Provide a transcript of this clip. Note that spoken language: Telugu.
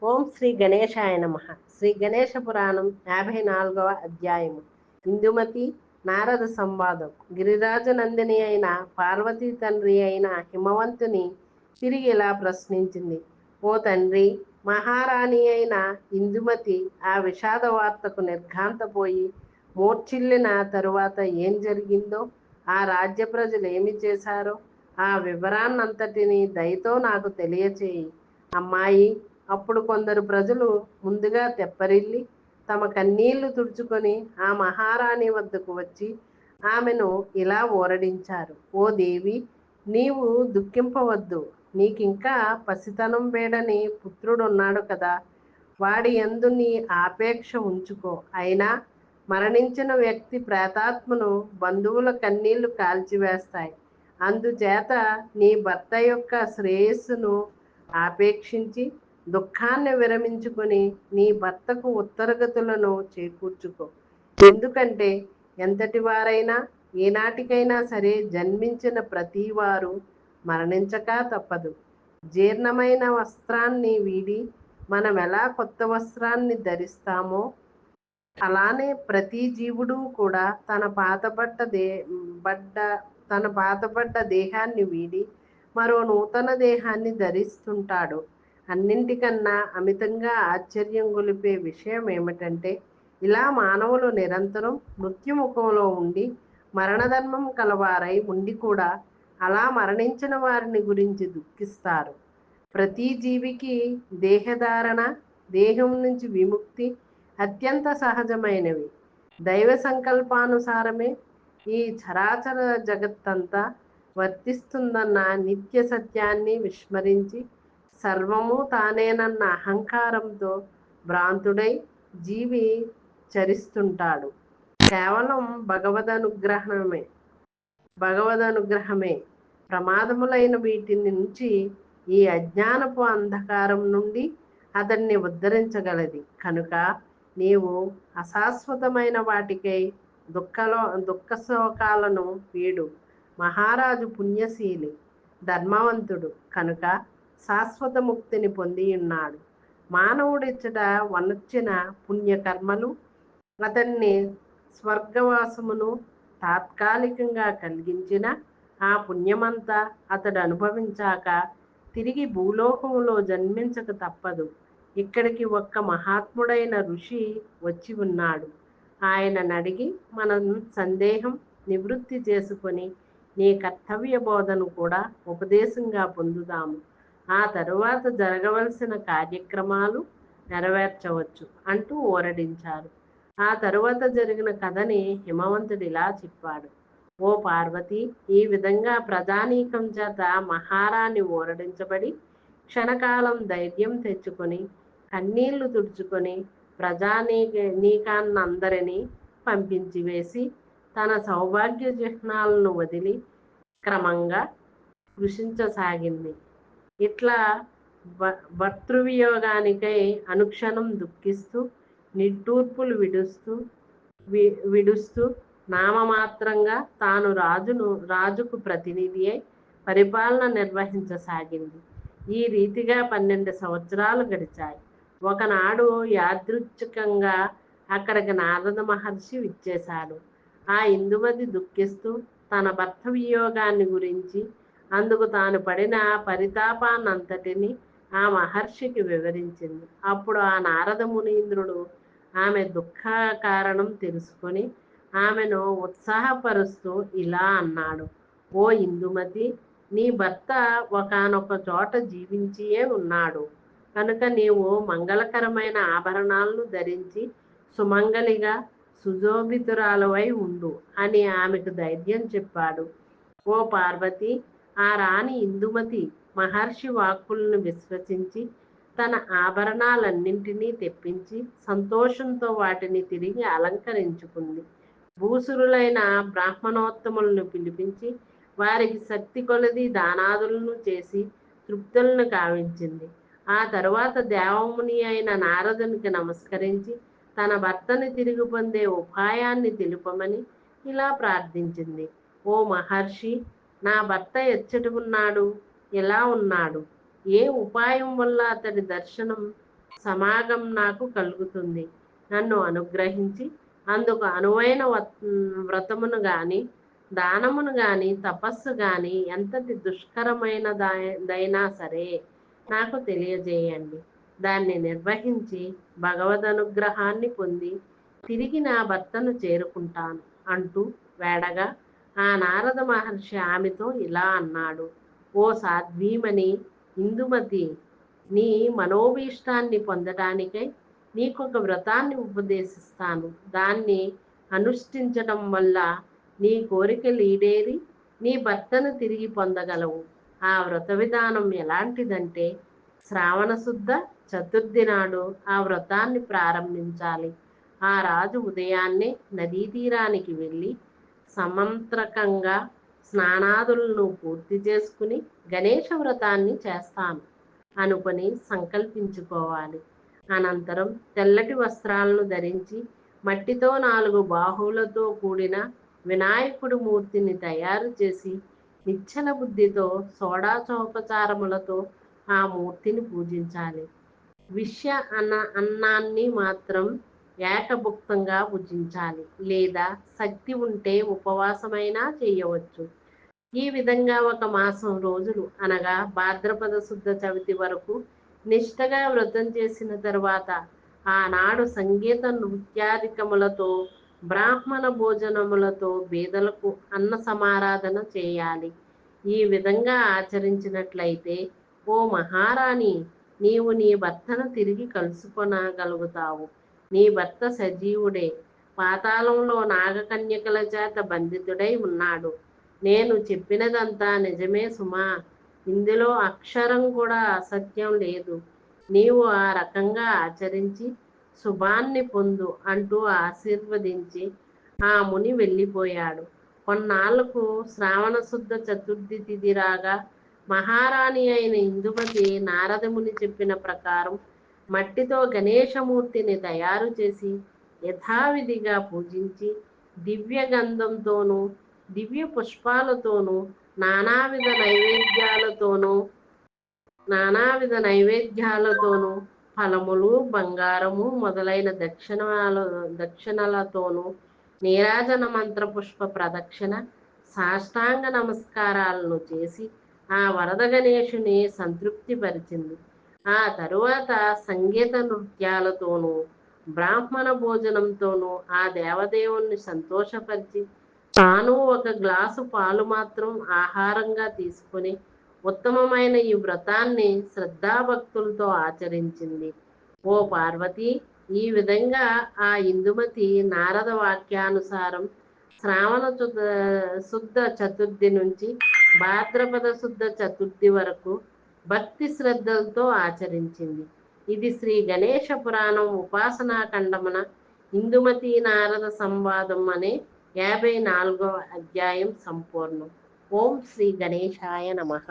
ఓం శ్రీ గణేశాయ నమః. శ్రీ గణేశ పురాణం 54వ అధ్యాయము. ఇందుమతి నారద సంవాదం. గిరిరాజు నందిని అయిన పార్వతీ తండ్రి అయిన హిమవంతుని తిరిగి ఇలా ప్రశ్నించింది. ఓ తండ్రి, మహారాణి అయిన ఇందుమతి ఆ విషాద వార్తకు నిర్ఘాంతపోయి మూర్ఛిల్లిన తరువాత ఏం జరిగిందో, ఆ రాజ్య ప్రజలు ఏమి చేశారో ఆ వివరాన్నంతటినీ దయతో నాకు తెలియచేయి. అమ్మాయి, అప్పుడు కొందరు ప్రజలు ముందుగా తెప్పరిల్లి తమ కన్నీళ్లు తుడుచుకొని ఆ మహారాణి వద్దకు వచ్చి ఆమెను ఇలా ఊరడించారు. ఓ దేవి, నీవు దుఃఖింపవద్దు. నీకింకా పసితనం వేడని పుత్రుడున్నాడు కదా, వాడి యందు నీ ఆపేక్ష ఉంచుకో. అయినా మరణించిన వ్యక్తి ప్రేతాత్మను బంధువుల కన్నీళ్లు కాల్చివేస్తాయి. అందుచేత నీ భర్త యొక్క శ్రేయస్సును ఆపేక్షించి దుఃఖాన్ని విరమించుకొని నీ భర్తకు ఉత్తరగతులను చేకూర్చుకో. ఎందుకంటే ఎంతటి వారైనా ఏనాటికైనా సరే జన్మించిన ప్రతి వారు మరణించక తప్పదు. జీర్ణమైన వస్త్రాన్ని వీడి మనం ఎలా కొత్త వస్త్రాన్ని ధరిస్తామో, అలానే ప్రతి జీవుడు కూడా తన పాతబడ్డ దేహాన్ని వీడి మరో నూతన దేహాన్ని ధరిస్తుంటాడు. అన్నింటికన్నా అమితంగా ఆశ్చర్యం గొలిపే విషయం ఏమిటంటే, ఇలా మానవులు నిరంతరం మృత్యుముఖంలో ఉండి మరణధర్మం కలవారై ఉండి కూడా అలా మరణించిన వారిని గురించి దుఃఖిస్తారు. ప్రతి జీవికి దేహధారణ, దేహం నుంచి విముక్తి అత్యంత సహజమైనవి. దైవ సంకల్పానుసారమే ఈ చరాచర జగత్తంతా వర్తిస్తుందన్న నిత్య సత్యాన్ని విస్మరించి సర్వము తానేనన్న అహంకారంతో భ్రాంతుడై జీవి చరిస్తుంటాడు. కేవలం భగవదనుగ్రహమే ప్రమాదములైన వీటి నుంచి, ఈ అజ్ఞానపు అంధకారం నుండి అతన్ని ఉద్ధరించగలది. కనుక నీవు అశాశ్వతమైన వాటికై దుఃఖ శోకాలను వీడు. మహారాజు పుణ్యశీలి, ధర్మవంతుడు కనుక శాశ్వత ముక్తిని పొందియున్నాడు. మానవుడిచ్చట వనర్చిన పుణ్యకర్మలు అతన్ని స్వర్గవాసమును తాత్కాలికంగా కలిగించిన ఆ పుణ్యమంతా అతడు అనుభవించాక తిరిగి భూలోకములో జన్మించక తప్పదు. ఇక్కడికి ఒక్క మహాత్ముడైన ఋషి వచ్చి ఉన్నాడు. ఆయనను అడిగి మనం సందేహం నివృత్తి చేసుకొని నీ కర్తవ్య బోధను కూడా ఉపదేశంగా పొందుదాము. ఆ తరువాత జరగవలసిన కార్యక్రమాలు నెరవేర్చవచ్చు అంటూ ఊరడించారు. ఆ తరువాత జరిగిన కథని హిమవంతుడు ఇలా చెప్పాడు. ఓ పార్వతి, ఈ విధంగా ప్రజానీకం చేత మహారాణి ఊరడించబడి క్షణకాలం ధైర్యం తెచ్చుకొని కన్నీళ్లు తుడుచుకొని ప్రజానీకాన్నందరినీ పంపించి వేసి తన సౌభాగ్య చిహ్నాలను వదిలి క్రమంగా కృషించసాగింది. ఇట్లా భర్తృవియోగానికై అనుక్షణం దుఃఖిస్తూ నిట్టూర్పులు విడుస్తూ నామమాత్రంగా తాను రాజుకు ప్రతినిధి అయి పరిపాలన నిర్వహించసాగింది. ఈ రీతిగా 12 సంవత్సరాలు గడిచాయి. ఒకనాడు యాదృచ్ఛికంగా అక్కడికి నారద మహర్షి విచ్చేశాడు. ఆ ఇందుమతి దుఃఖిస్తూ తన భర్త వియోగాన్ని గురించి, అందుకు తాను పడిన పరితాపాన్నంతటిని ఆ మహర్షికి వివరించింది. అప్పుడు ఆ నారద మునీంద్రుడు ఆమె దుఃఖ కారణం తెలుసుకొని ఆమెను ఉత్సాహపరుస్తూ ఇలా అన్నాడు. ఓ ఇందుమతి, నీ భర్త ఒకానొక చోట జీవించియే ఉన్నాడు కనుక నీవు మంగళకరమైన ఆభరణాలను ధరించి సుమంగలిగా సుజోభితురాలవై ఉండు అని ఆమెకు ధైర్యం చెప్పాడు. ఓ పార్వతి, ఆ రాణి ఇందుమతి మహర్షి వాక్కులను విశ్వసించి తన ఆభరణాలన్నింటినీ తెప్పించి సంతోషంతో వాటిని తిరిగి అలంకరించుకుంది. భూసురులైన బ్రాహ్మణోత్తములను పిలిపించి వారికి శక్తి కొలది దానాదులను చేసి తృప్తులను కావించింది. ఆ తరువాత దేవముని అయిన నారదునికి నమస్కరించి తన భర్తని తిరిగి పొందే ఉపాయాన్ని తెలుపమని ఇలా ప్రార్థించింది. ఓ మహర్షి, నా భర్త ఎచ్చటి ఉన్నాడు, ఎలా ఉన్నాడు, ఏ ఉపాయం వల్ల అతడి దర్శనం సమాగం నాకు కలుగుతుంది. నన్ను అనుగ్రహించి అందుకు అనువైన వ్రతమును గాని, దానమును గాని, తపస్సు గాని ఎంతటి దుష్కరమైనదైనా సరే నాకు తెలియజేయండి. దాన్ని నిర్వహించి భగవద్ అనుగ్రహాన్ని పొంది తిరిగి నా భర్తను చేరుకుంటాను అంటూ వేడగా ఆ నారద మహర్షి ఆమెతో ఇలా అన్నాడు. ఓ సాధ్వీమణి ఇందుమతి, నీ మనోభీష్టాన్ని పొందటానికై నీకొక వ్రతాన్ని ఉపదేశిస్తాను. దాన్ని అనుష్ఠించడం వల్ల నీ కోరికలు ఈడేరి నీ భర్తను తిరిగి పొందగలవు. ఆ వ్రత విధానం ఎలాంటిదంటే, శ్రావణ శుద్ధ చతుర్థి నాడు ఆ వ్రతాన్ని ప్రారంభించాలి. ఆ రాజు ఉదయాన్నే నదీ తీరానికి వెళ్ళి సమంత్రకంగా స్నానాదులను పూర్తి చేసుకుని గణేష వ్రతాన్ని చేస్తాను అనుకొని సంకల్పించుకోవాలి. అనంతరం తెల్లటి వస్త్రాలను ధరించి మట్టితో 4 బాహువులతో కూడిన వినాయకుడి మూర్తిని తయారు చేసి నిశ్చల బుద్ధితో షోడశోపచారములతో ఆ మూర్తిని పూజించాలి. విషయ అన్నాన్ని మాత్రం ఏకభుక్తంగా భుజించాలి, లేదా శక్తి ఉంటే ఉపవాసమైనా చేయవచ్చు. ఈ విధంగా 1 మాసం రోజులు అనగా భాద్రపద శుద్ధ చవితి వరకు నిష్ఠగా వ్రతం చేసిన తరువాత ఆనాడు సంగీత నృత్యాధికములతో బ్రాహ్మణ భోజనములతో బీదలకు అన్న సమారాధన చేయాలి. ఈ విధంగా ఆచరించినట్లయితే ఓ మహారాణి, నీవు నీ భర్తను తిరిగి కలుసుకొనగలుగుతావు. నీ భర్త సజీవుడే, పాతాళంలో నాగకన్యకల చేత బంధితుడై ఉన్నాడు. నేను చెప్పినదంతా నిజమే సుమా, ఇందులో అక్షరం కూడా అసత్యం లేదు. నీవు ఆ రకంగా ఆచరించి శుభాన్ని పొందు అంటూ ఆశీర్వదించి ఆ ముని వెళ్ళిపోయాడు. కొన్నాళ్లకు శ్రావణ శుద్ధ చతుర్థి తిథి రాగా మహారాణి అయిన ఇందుమతి నారదముని చెప్పిన ప్రకారం మట్టితో గణేశమూర్తిని తయారు చేసి యథావిధిగా పూజించి దివ్య గంధంతోనూ దివ్య పుష్పాలతోనూ నానావిధ నైవేద్యాలతోనూ ఫలములు, బంగారము మొదలైన దక్షిణలతోనూ నీరాజన మంత్ర పుష్ప ప్రదక్షిణ, సాష్టాంగ నమస్కారాలను చేసి ఆ వరద గణేశుని సంతృప్తిపరిచింది. ఆ తరువాత సంగీత నృత్యాలతోనూ బ్రాహ్మణ భోజనంతోనూ ఆ దేవదేవుణ్ణి సంతోషపరిచి తాను 1 గ్లాసు పాలు మాత్రం ఆహారంగా తీసుకుని ఉత్తమమైన ఈ వ్రతాన్ని శ్రద్ధాభక్తులతో ఆచరించింది. ఓ పార్వతి, ఈ విధంగా ఆ ఇందుమతి నారద వాక్యానుసారం శ్రావణ శుద్ధ చతుర్థి నుంచి భాద్రపద శుద్ధ చతుర్థి వరకు భక్తి శ్రద్ధలతో ఆచరించింది. ఇది శ్రీ గణేశ పురాణం ఉపాసనా ఖండమున ఇందుమతి నారద సంవాదం అనే 54వ అధ్యాయం సంపూర్ణం. ఓం శ్రీ గణేశాయ నమః.